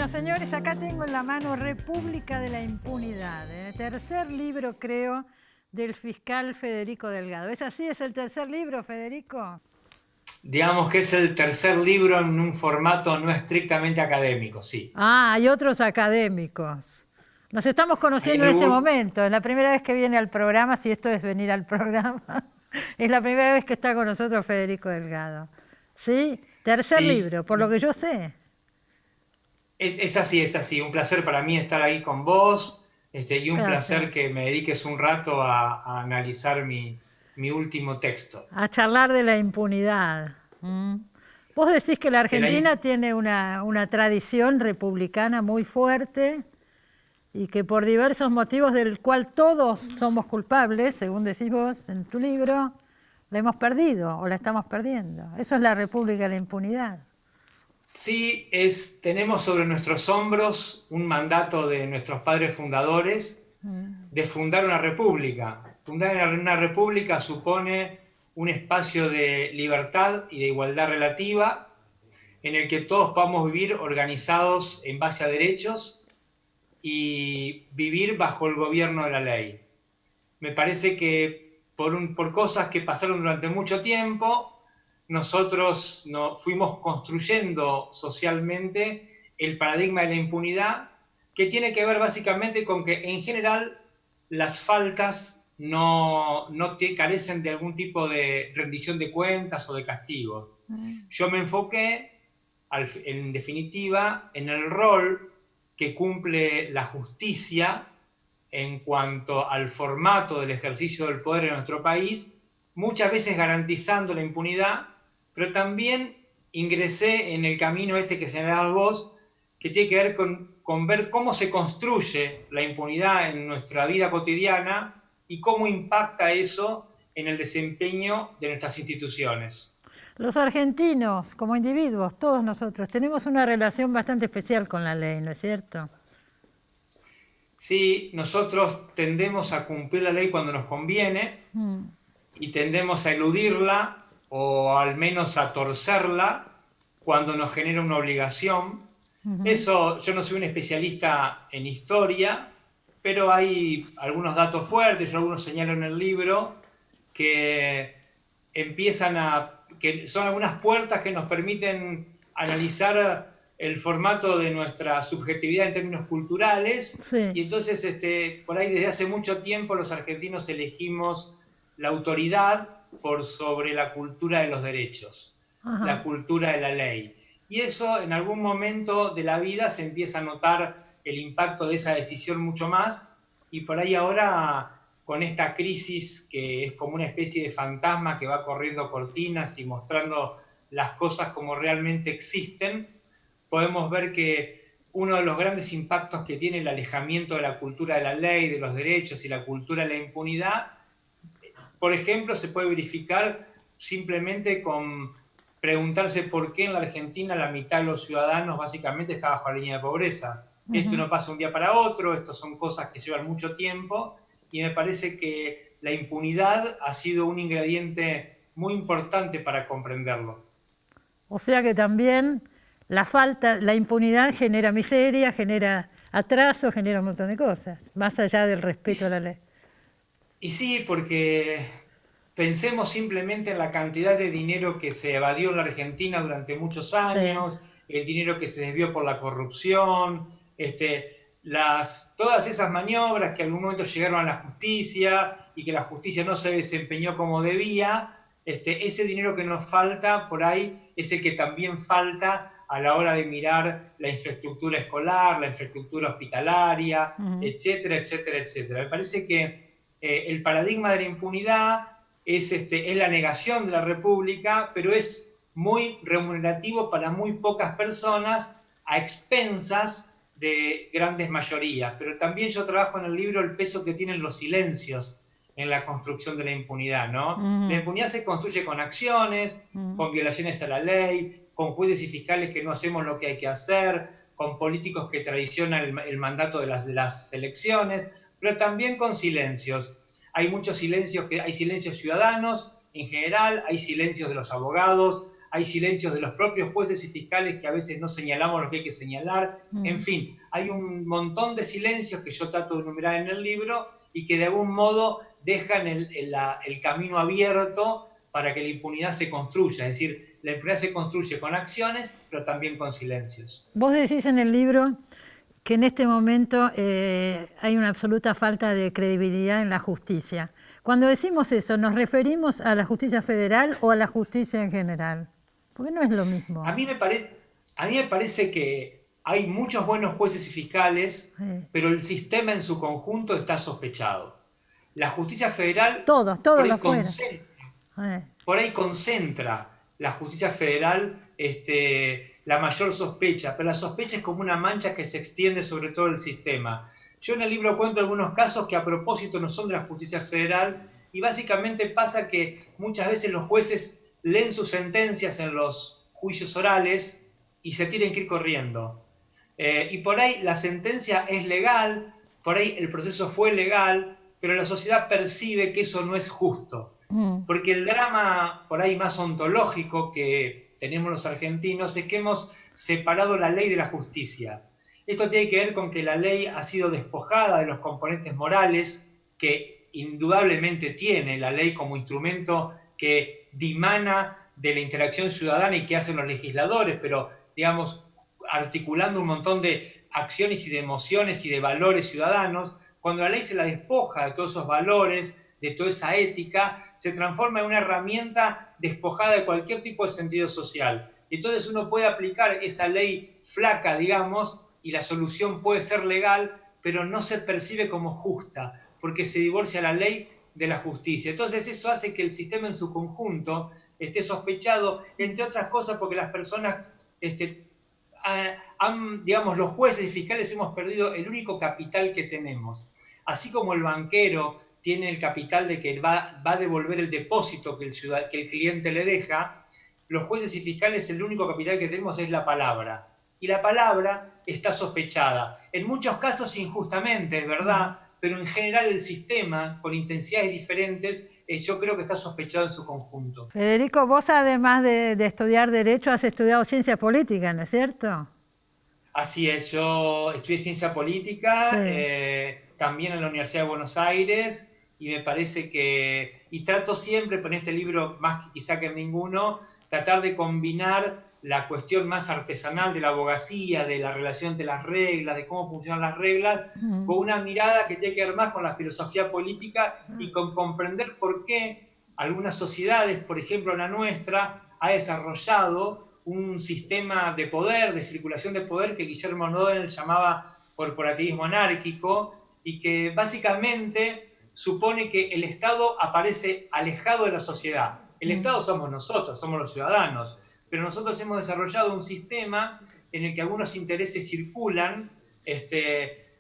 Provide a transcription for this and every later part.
Bueno, señores, acá tengo en la mano República de la Impunidad, tercer libro, creo, del fiscal Federico Delgado. ¿Es así? ¿Es el tercer libro, Federico? Digamos que es el tercer libro en un formato no estrictamente académico, sí. Ah, hay otros académicos. Nos estamos Hay conociendo en este algún, momento. Es la primera vez que viene al programa, si esto es venir al programa. Es la primera vez que está con nosotros Federico Delgado. ¿Sí? Tercer sí, libro, por lo que yo sé. es así, es así. Un placer para mí estar ahí con vos, y un placer que Gracias. me dediques un rato a analizar mi último texto. A charlar de la impunidad. Mm. Vos decís que la De la Argentina tiene una tradición republicana muy fuerte y que por diversos motivos del cual todos somos culpables, según decís vos en tu libro, la hemos perdido o la estamos perdiendo. Eso es la República de la Impunidad. Sí, tenemos sobre nuestros hombros un mandato de nuestros padres fundadores de fundar una república. Fundar una república supone un espacio de libertad y de igualdad relativa en el que todos podamos vivir organizados en base a derechos y vivir bajo el gobierno de la ley. Me parece que por cosas que pasaron durante mucho tiempo, nosotros fuimos construyendo socialmente el paradigma de la impunidad, que tiene que ver básicamente con que en general las faltas no carecen de algún tipo de rendición de cuentas o de castigo. Yo me enfoqué, en definitiva, en el rol que cumple la justicia en cuanto al formato del ejercicio del poder en nuestro país, muchas veces garantizando la impunidad, pero también ingresé en el camino este que señalabas vos, que tiene que ver con ver cómo se construye la impunidad en nuestra vida cotidiana y cómo impacta eso en el desempeño de nuestras instituciones. Los argentinos, como individuos, todos nosotros, tenemos una relación bastante especial con la ley, ¿no es cierto? Sí, nosotros tendemos a cumplir la ley cuando nos conviene y tendemos a eludirla o al menos a torcerla cuando nos genera una obligación. Eso, yo no soy un especialista en historia, pero hay algunos datos fuertes, yo algunos señalo en el libro, que que son algunas puertas que nos permiten analizar el formato de nuestra subjetividad en términos culturales, Sí. y entonces por ahí desde hace mucho tiempo los argentinos elegimos la autoridad por sobre la cultura de los derechos, la Ajá. cultura de la ley. Y eso en algún momento de la vida se empieza a notar el impacto de esa decisión mucho más, y por ahí ahora con esta crisis que es como una especie de fantasma que va corriendo cortinas y mostrando las cosas como realmente existen, podemos ver que uno de los grandes impactos que tiene el alejamiento de la cultura de la ley, de los derechos y la cultura de la impunidad, por ejemplo, se puede verificar simplemente con preguntarse por qué en la Argentina la mitad de los ciudadanos básicamente está bajo la línea de pobreza. Esto no pasa un día para otro, esto son cosas que llevan mucho tiempo, y me parece que la impunidad ha sido un ingrediente muy importante para comprenderlo. O sea que también la impunidad genera miseria, genera atraso, genera un montón de cosas, más allá del Y, respeto a la ley. y sí, porque pensemos simplemente en la cantidad de dinero que se evadió en la Argentina durante muchos Sí. años, el dinero que se desvió por la corrupción, todas esas maniobras que en algún momento llegaron a la justicia y que la justicia no se desempeñó como debía. Ese dinero que nos falta por ahí es el que también falta a la hora de mirar la infraestructura escolar, la infraestructura hospitalaria, etcétera, etcétera, etcétera. Me parece que el paradigma de la impunidad es la negación de la república, pero es muy remunerativo para muy pocas personas a expensas de grandes mayorías. Pero también yo trabajo en el libro el peso que tienen los silencios en la construcción de la impunidad, ¿no? La impunidad se construye con acciones, con violaciones a la ley, con jueces y fiscales que no hacemos lo que hay que hacer, con políticos que traicionan el mandato de las elecciones, pero también con silencios. Hay muchos silencios, hay silencios ciudadanos en general, hay silencios de los abogados, hay silencios de los propios jueces y fiscales que a veces no señalamos lo que hay que señalar, en fin, hay un montón de silencios que yo trato de enumerar en el libro y que de algún modo dejan el camino abierto para que la impunidad se construya, es decir, la impunidad se construye con acciones, pero también con silencios. Vos decís en el libro que en este momento hay una absoluta falta de credibilidad en la justicia. Cuando decimos eso, ¿nos referimos a la justicia federal o a la justicia en general? Porque no es lo mismo. A mí me parece que hay muchos buenos jueces y fiscales, pero el sistema en su conjunto está sospechado. La justicia federal todos lo fueron. Por ahí concentra la justicia federal la mayor sospecha, pero la sospecha es como una mancha que se extiende sobre todo el sistema. Yo en el libro cuento algunos casos que a propósito no son de la justicia federal y básicamente pasa que muchas veces los jueces leen sus sentencias en los juicios orales y se tienen que ir corriendo. Y por ahí la sentencia es legal, por ahí el proceso fue legal, pero la sociedad percibe que eso no es justo. Porque el drama por ahí más ontológico que tenemos los argentinos es que hemos separado la ley de la justicia. Esto tiene que ver con que la ley ha sido despojada de los componentes morales que indudablemente tiene la ley como instrumento que dimana de la interacción ciudadana y que hacen los legisladores, pero digamos, articulando un montón de acciones y de emociones y de valores ciudadanos. Cuando la ley se la despoja de todos esos valores, de toda esa ética, se transforma en una herramienta despojada de cualquier tipo de sentido social. Entonces uno puede aplicar esa ley flaca, digamos, y la solución puede ser legal, pero no se percibe como justa, porque se divorcia la ley de la justicia. Entonces eso hace que el sistema en su conjunto esté sospechado, entre otras cosas porque las personas, digamos, los jueces y fiscales hemos perdido el único capital que tenemos. Así como el banquero tiene el capital de que va a devolver el depósito que el cliente le deja, los jueces y fiscales el único capital que tenemos es la palabra. Y la palabra está sospechada. En muchos casos injustamente, es verdad, pero en general el sistema, con intensidades diferentes, yo creo que está sospechado en su conjunto. Federico, vos además de estudiar Derecho, has estudiado Ciencia Política, ¿no es cierto? Así es, yo estudié Ciencia Política, sí. También en la Universidad de Buenos Aires, y me parece que, y trato siempre, con este libro más que quizá que ninguno, tratar de combinar la cuestión más artesanal de la abogacía, de la relación entre las reglas, de cómo funcionan las reglas, con una mirada que tiene que ver más con la filosofía política y con comprender por qué algunas sociedades, por ejemplo la nuestra, ha desarrollado un sistema de poder, de circulación de poder que Guillermo O'Donnell llamaba corporativismo anárquico y que básicamente supone que el Estado aparece alejado de la sociedad. El Estado somos nosotros, somos los ciudadanos, pero nosotros hemos desarrollado un sistema en el que algunos intereses circulan,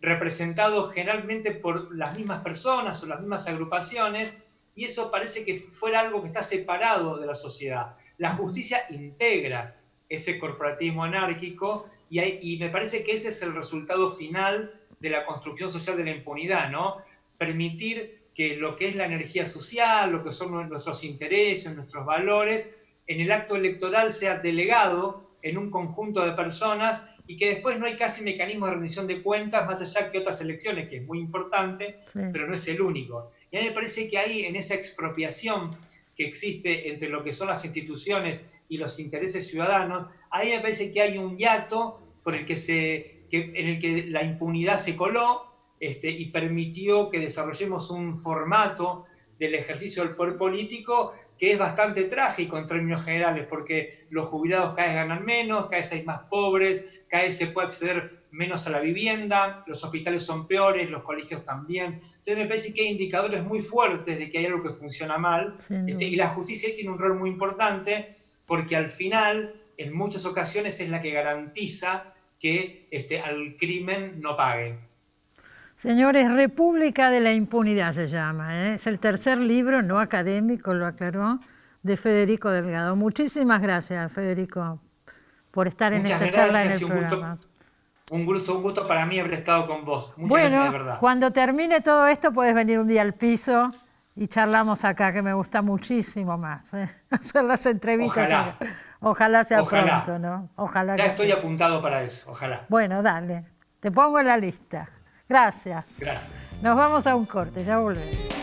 representados generalmente por las mismas personas o las mismas agrupaciones, y eso parece que fuera algo que está separado de la sociedad. La justicia integra ese corporativismo anárquico y me parece que ese es el resultado final de la construcción social de la impunidad, ¿no? Permitir que lo que es la energía social, lo que son nuestros intereses, nuestros valores, en el acto electoral sea delegado en un conjunto de personas y que después no hay casi mecanismo de rendición de cuentas más allá que otras elecciones, que es muy importante, sí, pero no es el único. Y a mí me parece que ahí, en esa expropiación que existe entre lo que son las instituciones y los intereses ciudadanos, ahí me parece que hay un hiato por el en el que la impunidad se coló y permitió que desarrollemos un formato del ejercicio del poder político que es bastante trágico en términos generales, porque los jubilados cada vez ganan menos, cada vez hay más pobres, cada vez se puede acceder menos a la vivienda, los hospitales son peores, los colegios también. Entonces me parece que hay indicadores muy fuertes de que hay algo que funciona mal, sí, y la justicia ahí tiene un rol muy importante, porque al final, en muchas ocasiones, es la que garantiza que al crimen no pague. Señores, República de la Impunidad se llama, ¿eh? Es el tercer libro, no académico, lo aclaró, de Federico Delgado. Muchísimas gracias, Federico, por estar en esta charla en el programa. Un gusto para mí haber estado con vos. Muchas gracias, de verdad. Cuando termine todo esto, puedes venir un día al piso y charlamos acá, que me gusta muchísimo más, ¿eh? Hacer las entrevistas. Ojalá. Ojalá sea Ojalá. pronto, ¿no? Ojalá Ya que estoy sea. apuntado para eso, ojalá. Bueno, dale. Te pongo en la lista. Gracias. Gracias. Nos vamos a un corte, ya volvemos.